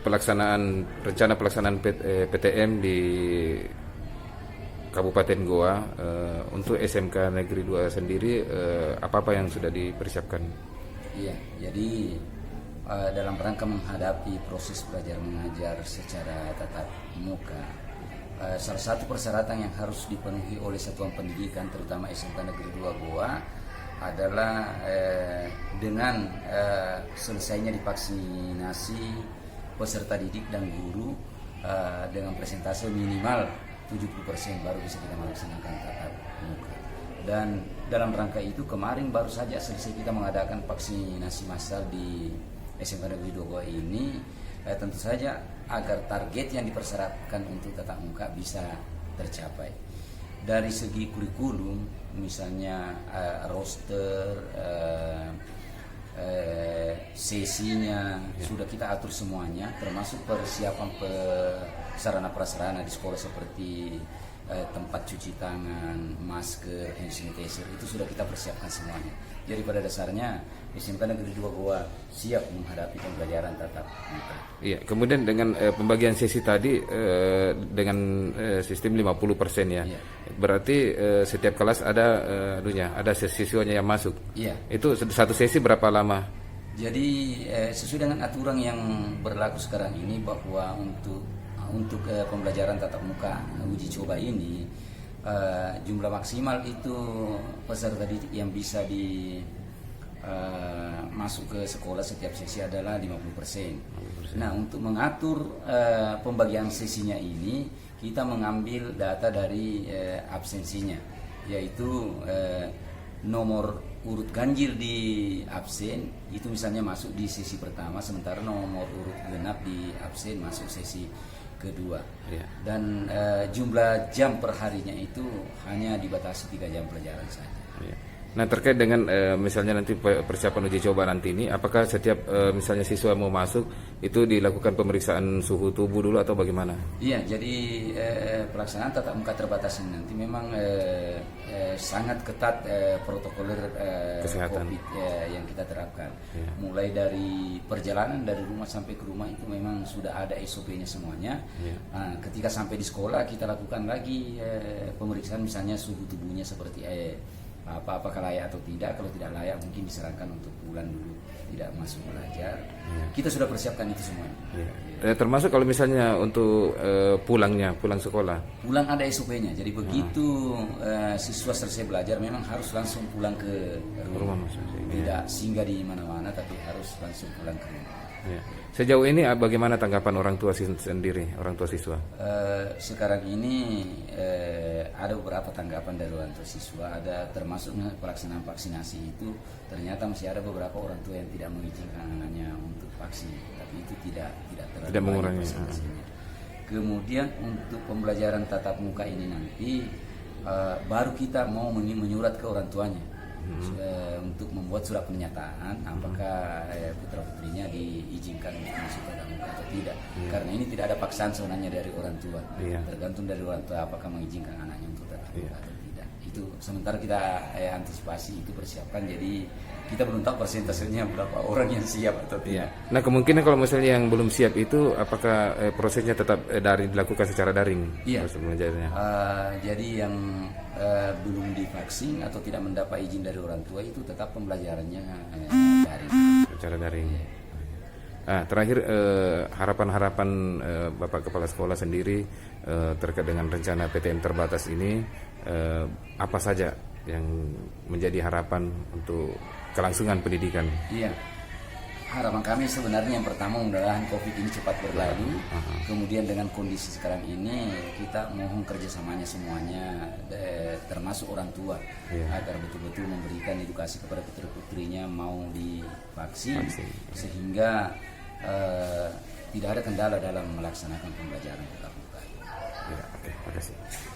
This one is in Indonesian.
rencana pelaksanaan PTM di Kabupaten Goa untuk SMK Negeri 2 sendiri, apa-apa yang sudah dipersiapkan? Iya, jadi dalam rangka menghadapi proses belajar mengajar secara tatap muka, salah satu persyaratan yang harus dipenuhi oleh satuan pendidikan, terutama SMK Negeri 2 Goa, adalah dengan selesainya divaksinasi peserta didik dan guru dengan presentase minimal 70% baru bisa kita melaksanakan tatap muka. Dan dalam rangka itu kemarin baru saja selesai kita mengadakan vaksinasi massal di SMK Negeri 2 Goa ini, tentu saja agar target yang dipersyaratkan untuk tatap muka bisa tercapai. Dari segi kurikulum, misalnya roster, sesinya sudah kita atur semuanya, termasuk persiapan sarana prasarana di sekolah seperti tempat cuci tangan, masker, hand sanitizer, itu sudah kita persiapkan semuanya. Jadi pada dasarnya SMK Negeri 2 Goa siap menghadapi pembelajaran tatap muka. Iya, kemudian dengan pembagian sesi tadi dengan sistem 50% ya. Iya. Berarti setiap kelas ada siswanya yang masuk. Iya. Itu satu sesi berapa lama? Jadi sesuai dengan aturan yang berlaku sekarang ini, bahwa untuk pembelajaran tatap muka uji coba ini, jumlah maksimal itu peserta didik yang bisa masuk ke sekolah setiap sesi adalah 50%. Nah, untuk mengatur pembagian sesinya ini, kita mengambil data dari absensinya, yaitu nomor urut ganjil di absen itu misalnya masuk di sesi pertama, sementara nomor urut genap di absen masuk sesi kedua. Ya. Dan jumlah jam per harinya itu hanya dibatasi 3 jam pelajaran saja. Ya. Nah, terkait dengan misalnya nanti persiapan uji coba nanti ini, apakah setiap misalnya siswa mau masuk itu dilakukan pemeriksaan suhu tubuh dulu atau bagaimana? Iya, jadi pelaksanaan tatap muka terbatas ini nanti memang sangat ketat protokoler kesehatan COVID yang kita terapkan. Ya. Mulai dari perjalanan dari rumah sampai ke rumah itu memang sudah ada SOP-nya semuanya. Ya. Nah, ketika sampai di sekolah kita lakukan lagi pemeriksaan misalnya suhu tubuhnya seperti apakah layak atau tidak. Kalau tidak layak mungkin disarankan untuk pulang dulu, tidak masuk belajar. Ya. Kita sudah persiapkan itu semuanya. Ya. Termasuk kalau misalnya untuk pulang sekolah. Pulang ada SOP-nya. Jadi begitu siswa selesai belajar memang harus langsung pulang ke rumah. Tidak singgah di mana-mana, tapi harus langsung pulang ke rumah. Ya. Sejauh ini bagaimana tanggapan orang tua sendiri, orang tua siswa? Sekarang ini ada beberapa tanggapan dari orang tua siswa, ada termasuk pelaksanaan vaksinasi itu ternyata masih ada beberapa orang tua yang tidak mengizinkan anaknya untuk vaksin, tapi itu tidak mengurangi. Kemudian untuk pembelajaran tatap muka ini nanti baru kita mau menyurat ke orang tuanya. Untuk membuat surat pernyataan apakah putra putrinya diizinkan untuk masuk tatap muka atau tidak. Karena ini tidak ada paksaan sebenarnya dari orang tua. Tergantung dari orang tua apakah mengizinkan anaknya untuk tatap muka atau tidak. Itu sementara kita antisipasi, itu persiapkan. Jadi kita belum tahu persentasenya berapa orang yang siap atau tidak. Nah, kemungkinan kalau misalnya yang belum siap itu apakah prosesnya tetap dilakukan secara daring? Iya. Jadi yang belum divaksin atau tidak mendapat izin dari orang tua itu tetap pembelajarannya daring. Secara daring. Terakhir harapan-harapan Bapak Kepala Sekolah sendiri terkait dengan rencana PTM terbatas ini, apa saja yang menjadi harapan untuk kelangsungan pendidikan? Iya, harapan kami sebenarnya yang pertama mudah-mudahan COVID ini cepat berlalu. Kemudian dengan kondisi sekarang ini kita mohon kerjasamanya semuanya, termasuk orang tua, agar betul-betul memberikan edukasi kepada putri-putrinya mau divaksin, sehingga tidak ada kendala dalam melaksanakan pembelajaran tatap muka. Oke, terima kasih.